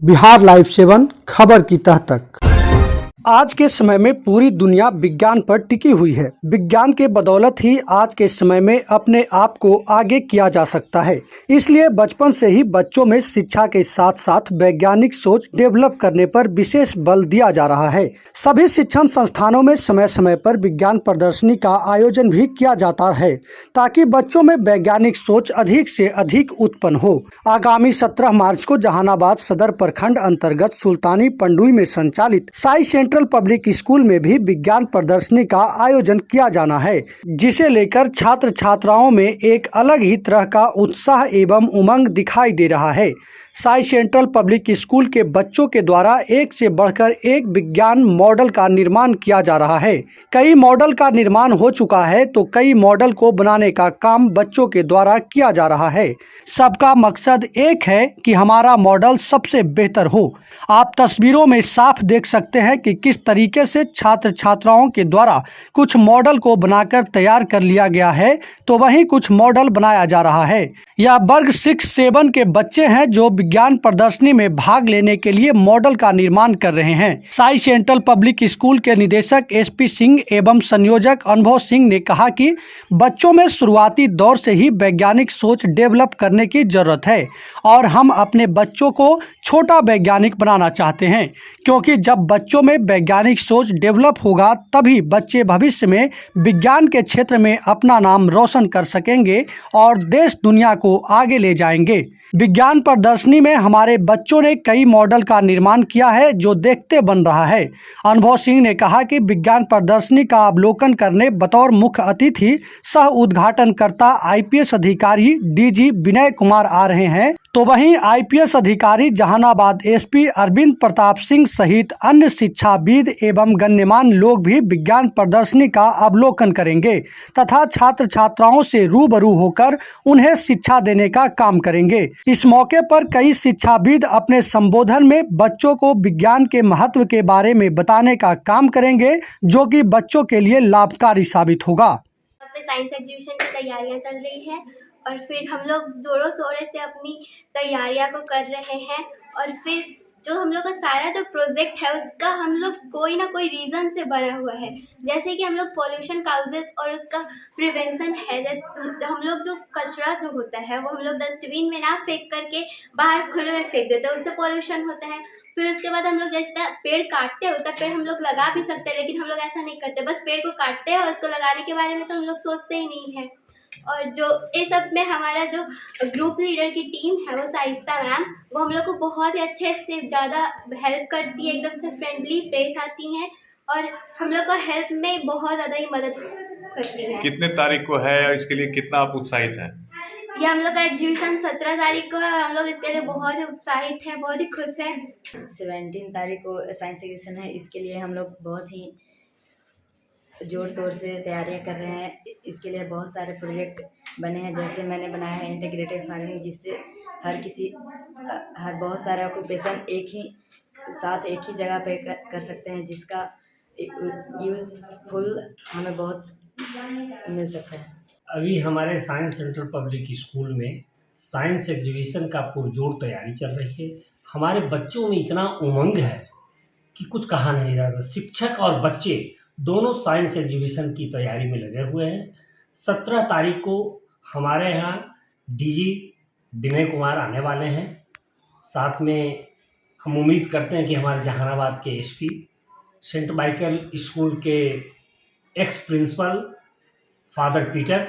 Bihar live 7 खबर की तह तक। आज के समय में पूरी दुनिया विज्ञान पर टिकी हुई है। विज्ञान के बदौलत ही आज के समय में अपने आप को आगे किया जा सकता है। इसलिए बचपन से ही बच्चों में शिक्षा के साथ साथ वैज्ञानिक सोच डेवलप करने पर विशेष बल दिया जा रहा है। सभी शिक्षण संस्थानों में समय समय पर विज्ञान प्रदर्शनी का आयोजन भी किया जाता है ताकि बच्चों में वैज्ञानिक सोच अधिक से अधिक उत्पन्न हो। आगामी 17 मार्च को जहानाबाद सदर प्रखंड अंतर्गत सुल्तानी पंडुई में संचालित साई सेंट्रल पब्लिक स्कूल में भी विज्ञान प्रदर्शनी का आयोजन किया जाना है, जिसे लेकर छात्र छात्राओं में एक अलग ही तरह का उत्साह एवं उमंग दिखाई दे रहा है। साई सेंट्रल पब्लिक स्कूल के बच्चों के द्वारा एक से बढ़कर एक विज्ञान मॉडल का निर्माण किया जा रहा है। कई मॉडल का निर्माण हो चुका है तो कई मॉडल को बनाने का काम बच्चों के द्वारा किया जा रहा है। सबका मकसद एक है कि हमारा मॉडल सबसे बेहतर हो। आप तस्वीरों में साफ देख सकते हैं कि किस तरीके से छात्र छात्राओं के द्वारा कुछ मॉडल को बनाकर तैयार कर लिया गया है तो वहीं कुछ मॉडल बनाया जा रहा है। यह वर्ग 6-7 के बच्चे हैं जो विज्ञान प्रदर्शनी में भाग लेने के लिए मॉडल का निर्माण कर रहे हैं। साई सेंट्रल पब्लिक स्कूल के निदेशक SP सिंह एवं संयोजक अनुभव सिंह ने कहा कि बच्चों में शुरुआती दौर से ही वैज्ञानिक सोच डेवलप करने की जरूरत है और हम अपने बच्चों को छोटा वैज्ञानिक बनाना चाहते हैं, क्योंकि जब बच्चों में वैज्ञानिक सोच डेवलप होगा तभी बच्चे भविष्य में विज्ञान के क्षेत्र में अपना नाम रोशन कर सकेंगे और देश दुनिया को आगे ले जाएंगे। विज्ञान प्रदर्शनी में हमारे बच्चों ने कई मॉडल का निर्माण किया है जो देखते बन रहा है। अनुभव सिंह ने कहा कि विज्ञान प्रदर्शनी का अवलोकन करने बतौर मुख्य अतिथि सह उद्घाटनकर्ता IPS अधिकारी DG विनय कुमार आ रहे हैं, तो वहीं IPS अधिकारी जहानाबाद SP अरविंद प्रताप सिंह सहित अन्य शिक्षाविद एवं गण्यमान्य लोग भी विज्ञान प्रदर्शनी का अवलोकन करेंगे तथा छात्र छात्राओं से रूबरू होकर उन्हें शिक्षा देने का काम करेंगे। इस मौके पर कई शिक्षाविद अपने संबोधन में बच्चों को विज्ञान के महत्व के बारे में बताने का काम करेंगे, जो कि बच्चों के लिए लाभकारी साबित होगा। साइंस एग्जीबिशन की तैयारियां चल रही है और फिर हम लोग जोरों शोरों से अपनी तैयारियां को कर रहे हैं और फिर जो हम लोग का सारा जो प्रोजेक्ट है उसका हम लोग कोई ना कोई रीज़न से बना हुआ है। जैसे कि हम लोग पॉल्यूशन काउजेस और उसका प्रिवेंशन है। जैसे हम लोग जो कचरा जो होता है वो हम लोग डस्टबिन में ना फेंक करके बाहर खुले में फेंक देते हैं, उससे पॉल्यूशन होता है। फिर उसके बाद हम लोग जैसे पेड़ काटते हैं उतना पेड़ हम लोग लगा भी सकते हैं, लेकिन हम लोग ऐसा नहीं करते, बस पेड़ को काटते हैं और उसको लगाने के बारे में तो हम लोग सोचते ही नहीं है। और जो इस सब में हमारा जो ग्रुप लीडर की टीम है वो साइस्ता मैम, वो हम लोग को बहुत ही अच्छे से ज़्यादा हेल्प करती है, एकदम से फ्रेंडली पेश आती हैं और हम लोग का हेल्प में बहुत ज़्यादा ही मदद करती है। कितने तारीख को है और इसके लिए कितना आप उत्साहित हैं? ये हम लोग का एग्जीबिशन 17 तारीख को है और हम लोग इसके लिए बहुत ही उत्साहित हैं, बहुत ही खुश हैं। 17 तारीख को साइंस एग्जीबिशन है, इसके लिए हम लोग बहुत ही जोर तोर से तैयारियां कर रहे हैं। इसके लिए बहुत सारे प्रोजेक्ट बने हैं, जैसे मैंने बनाया है इंटीग्रेटेड फार्मिंग, जिससे हर बहुत सारे ऑक्यूपेशन एक ही जगह पे कर सकते हैं, जिसका यूज़फुल हमें बहुत मिल सकता है। अभी हमारे साइंस सेंट्रल पब्लिक स्कूल में साइंस एग्जीबिशन का पुरजोर तैयारी चल रही है। हमारे बच्चों में इतना उमंग है कि कुछ कहा नहीं जाता। शिक्षक और बच्चे दोनों साइंस एग्जीबिशन की तैयारी में लगे हुए हैं। 17 तारीख को हमारे यहाँ DG विनय कुमार आने वाले हैं। साथ में हम उम्मीद करते हैं कि हमारे जहानाबाद के SP, सेंट माइकल स्कूल के एक्स प्रिंसिपल फादर पीटर,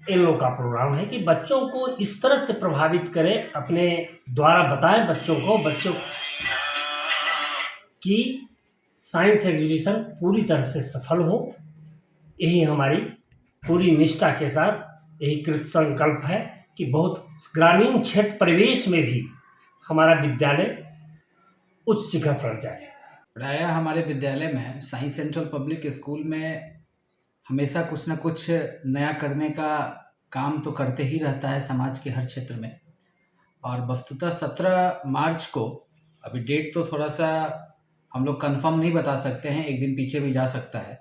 इन लोगों का प्रोग्राम है कि बच्चों को इस तरह से प्रभावित करें, अपने द्वारा बताएं बच्चों कि साइंस एग्जीबिशन पूरी तरह से सफल हो। यही हमारी पूरी निष्ठा के साथ यही कृत संकल्प है कि बहुत ग्रामीण क्षेत्र परिवेश में भी हमारा विद्यालय उच्च शिखर पर जाए। प्रायः हमारे विद्यालय में साइंस सेंट्रल पब्लिक स्कूल में हमेशा कुछ न कुछ नया करने का काम तो करते ही रहता है समाज के हर क्षेत्र में। और वस्तुतः 17 मार्च को, अभी डेट तो थोड़ा सा हम लोग कंफर्म नहीं बता सकते हैं, एक दिन पीछे भी जा सकता है,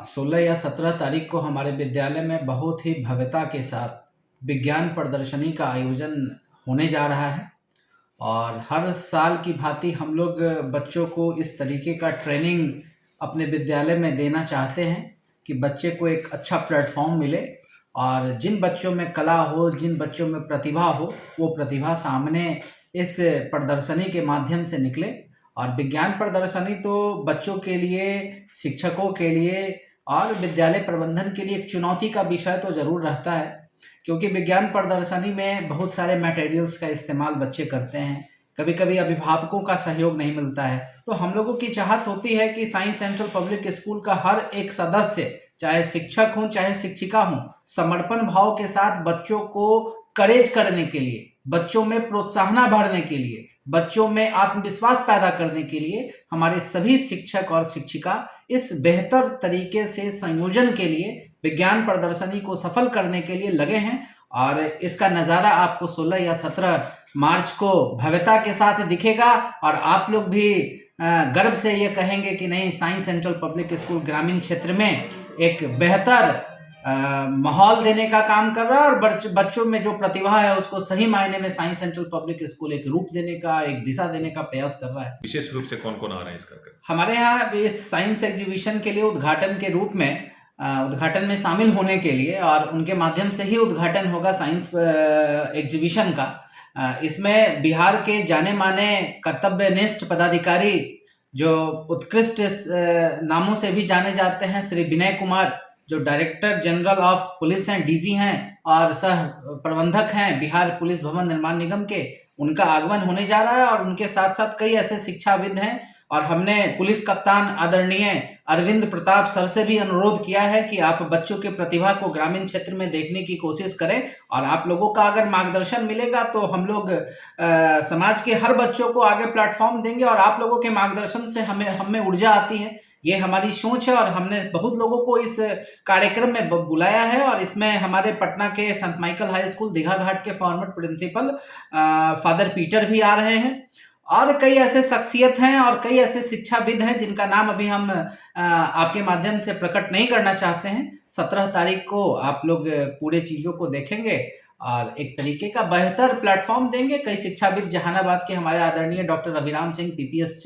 16 या 17 तारीख को हमारे विद्यालय में बहुत ही भव्यता के साथ विज्ञान प्रदर्शनी का आयोजन होने जा रहा है। और हर साल की भांति हम लोग बच्चों को इस तरीके का ट्रेनिंग अपने विद्यालय में देना चाहते हैं कि बच्चे को एक अच्छा प्लेटफॉर्म मिले और जिन बच्चों में कला हो, जिन बच्चों में प्रतिभा हो, वो प्रतिभा सामने इस प्रदर्शनी के माध्यम से निकले। और विज्ञान प्रदर्शनी तो बच्चों के लिए, शिक्षकों के लिए और विद्यालय प्रबंधन के लिए एक चुनौती का विषय तो ज़रूर रहता है, क्योंकि विज्ञान प्रदर्शनी में बहुत सारे मटेरियल्स का इस्तेमाल बच्चे करते हैं। कभी कभी अभिभावकों का सहयोग नहीं मिलता है, तो हम लोगों की चाहत होती है कि साइंस सेंट्रल पब्लिक स्कूल का हर एक सदस्य, चाहे शिक्षक हों चाहे शिक्षिका हों, समर्पण भाव के साथ बच्चों को करेज करने के लिए, बच्चों में प्रोत्साहन भरने के लिए, बच्चों में आत्मविश्वास पैदा करने के लिए हमारे सभी शिक्षक और शिक्षिका इस बेहतर तरीके से संयोजन के लिए, विज्ञान प्रदर्शनी को सफल करने के लिए लगे हैं। और इसका नज़ारा आपको 16 या 17 मार्च को भव्यता के साथ दिखेगा और आप लोग भी गर्व से ये कहेंगे कि नहीं, साइंस सेंट्रल पब्लिक स्कूल ग्रामीण क्षेत्र में एक बेहतर माहौल देने का काम कर रहा है और बच्चों में जो प्रतिभा है उसको सही मायने में साइंस सेंट्रल पब्लिक स्कूल एक रूप देने का, एक दिशा देने का प्रयास कर रहा है। विशेष रूप से कौन कौन आ रहे हैं इसका? हमारे यहाँ इस साइंस एग्जीबिशन के लिए उद्घाटन के रूप में, उद्घाटन में शामिल होने के लिए, और उनके माध्यम से ही उद्घाटन होगा साइंस एग्जीबिशन का। इसमें बिहार के जाने माने कर्तव्यनिष्ठ पदाधिकारी जो उत्कृष्ट नामों से भी जाने जाते हैं, श्री विनय कुमार जो डायरेक्टर जनरल ऑफ पुलिस हैं, डीजी हैं और सह प्रबंधक हैं बिहार पुलिस भवन निर्माण निगम के, उनका आगमन होने जा रहा है। और उनके साथ साथ कई ऐसे शिक्षाविद हैं और हमने पुलिस कप्तान आदरणीय अरविंद प्रताप सर से भी अनुरोध किया है कि आप बच्चों के प्रतिभा को ग्रामीण क्षेत्र में देखने की कोशिश करें और आप लोगों का अगर मार्गदर्शन मिलेगा तो हम लोग समाज के हर बच्चों को आगे प्लेटफॉर्म देंगे। और आप लोगों के मार्गदर्शन से हमें ऊर्जा आती है, ये हमारी सोच है और हमने बहुत लोगों को इस कार्यक्रम में बुलाया है। और इसमें हमारे पटना के संत माइकल हाई स्कूल दीघा घाट के फॉर्मर प्रिंसिपल फादर पीटर भी आ रहे हैं और कई ऐसे शख्सियत हैं और कई ऐसे शिक्षाविद हैं जिनका नाम अभी हम आपके माध्यम से प्रकट नहीं करना चाहते हैं। 17 तारीख को आप लोग पूरे चीज़ों को देखेंगे और एक तरीके का बेहतर प्लेटफॉर्म देंगे। कई शिक्षाविद जहानाबाद के हमारे आदरणीय डॉक्टर अभिराम सिंह पीपीएस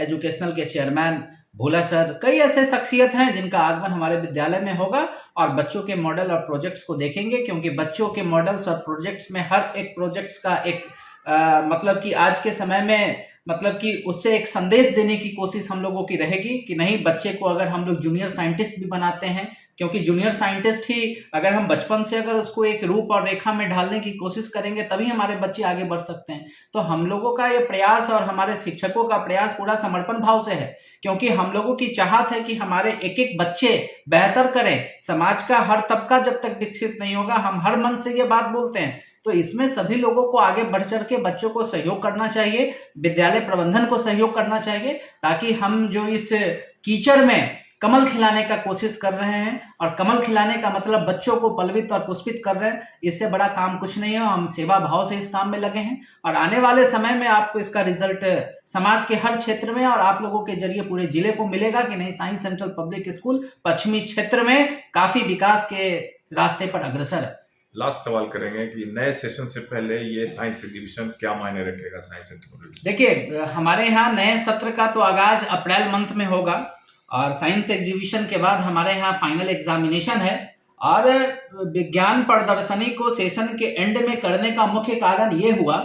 एजुकेशनल के चेयरमैन, भोला सर, कई ऐसे शख्सियत हैं जिनका आगमन हमारे विद्यालय में होगा और बच्चों के मॉडल और प्रोजेक्ट्स को देखेंगे, क्योंकि बच्चों के मॉडल्स और प्रोजेक्ट्स में हर एक प्रोजेक्ट्स का एक मतलब कि आज के समय में मतलब कि उससे एक संदेश देने की कोशिश हम लोगों की रहेगी कि नहीं, बच्चे को अगर हम लोग जूनियर साइंटिस्ट भी बनाते हैं, क्योंकि जूनियर साइंटिस्ट ही अगर हम बचपन से अगर उसको एक रूप और रेखा में ढालने की कोशिश करेंगे तभी हमारे बच्चे आगे बढ़ सकते हैं। तो हम लोगों का ये प्रयास और हमारे शिक्षकों का प्रयास पूरा समर्पण भाव से है, क्योंकि हम लोगों की चाहत है कि हमारे एक एक बच्चे बेहतर करें। समाज का हर तबका जब तक विकसित नहीं होगा, हम हर मन से ये बात बोलते हैं, तो इसमें सभी लोगों को आगे बढ़ चढ़ के बच्चों को सहयोग करना चाहिए, विद्यालय प्रबंधन को सहयोग करना चाहिए, ताकि हम जो इस कीचड़ में कमल खिलाने का कोशिश कर रहे हैं, और कमल खिलाने का मतलब बच्चों को पलवित और पुष्पित कर रहे हैं, इससे बड़ा काम कुछ नहीं है। हम सेवा भाव से इस काम में लगे हैं और आने वाले समय में आपको इसका रिजल्ट समाज के हर क्षेत्र में और आप लोगों के जरिए पूरे जिले को मिलेगा कि नहीं, साइंस सेंट्रल पब्लिक स्कूल पश्चिमी क्षेत्र में काफी विकास के रास्ते पर अग्रसर है। लास्ट सवाल करेंगे कि नए सेशन से पहले ये साइंस एग्जीबिशन क्या मायने रखेगा साइंस सेंटर? देखिए, हमारे यहाँ नए सत्र का तो आगाज अप्रैल मंथ में होगा और साइंस एग्जीबिशन के बाद हमारे यहाँ फाइनल एग्जामिनेशन है और विज्ञान प्रदर्शनी को सेशन के एंड में करने का मुख्य कारण ये हुआ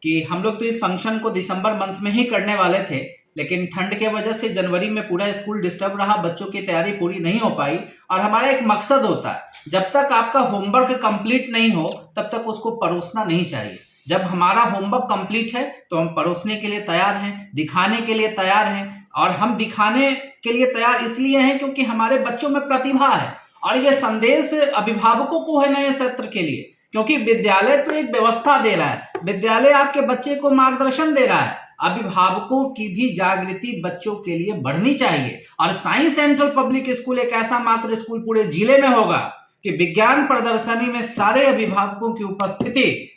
कि हम लोग तो इस फंक्शन को दिसंबर मंथ में ही करने वाले थे, लेकिन ठंड के वजह से जनवरी में पूरा स्कूल डिस्टर्ब रहा, बच्चों की तैयारी पूरी नहीं हो पाई। और हमारा एक मकसद होता है, जब तक आपका होमवर्क कंप्लीट नहीं हो तब तक उसको परोसना नहीं चाहिए। जब हमारा होमवर्क कंप्लीट है तो हम परोसने के लिए तैयार हैं, दिखाने के लिए तैयार हैं, और हम दिखाने के लिए तैयार इसलिए हैं क्योंकि हमारे बच्चों में प्रतिभा है। और ये संदेश अभिभावकों को है नए सत्र के लिए, क्योंकि विद्यालय तो एक व्यवस्था दे रहा है, विद्यालय आपके बच्चे को मार्गदर्शन दे रहा है, अभिभावकों की भी जागृति बच्चों के लिए बढ़नी चाहिए। और साइंस सेंट्रल पब्लिक स्कूल एक ऐसा मात्र स्कूल पूरे जिले में होगा कि विज्ञान प्रदर्शनी में सारे अभिभावकों की उपस्थिति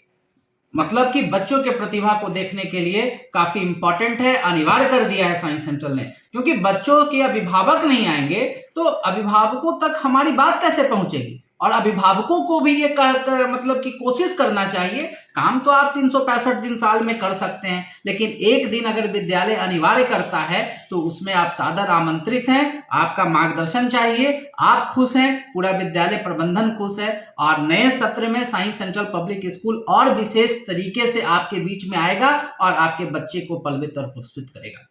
मतलब कि बच्चों के प्रतिभा को देखने के लिए काफी इंपॉर्टेंट है, अनिवार्य कर दिया है साइंस सेंट्रल ने। क्योंकि बच्चों के अभिभावक नहीं आएंगे तो अभिभावकों तक हमारी बात कैसे पहुंचेगी? और अभिभावकों को भी ये मतलब कि कोशिश करना चाहिए। काम तो आप 365 दिन साल में कर सकते हैं, लेकिन एक दिन अगर विद्यालय अनिवार्य करता है तो उसमें आप सादर आमंत्रित हैं, आपका मार्गदर्शन चाहिए। आप खुश हैं, पूरा विद्यालय प्रबंधन खुश है, और नए सत्र में साई सेंट्रल पब्लिक स्कूल और विशेष तरीके से आपके बीच में आएगा और आपके बच्चे को पलवित और पुरस्कृत करेगा।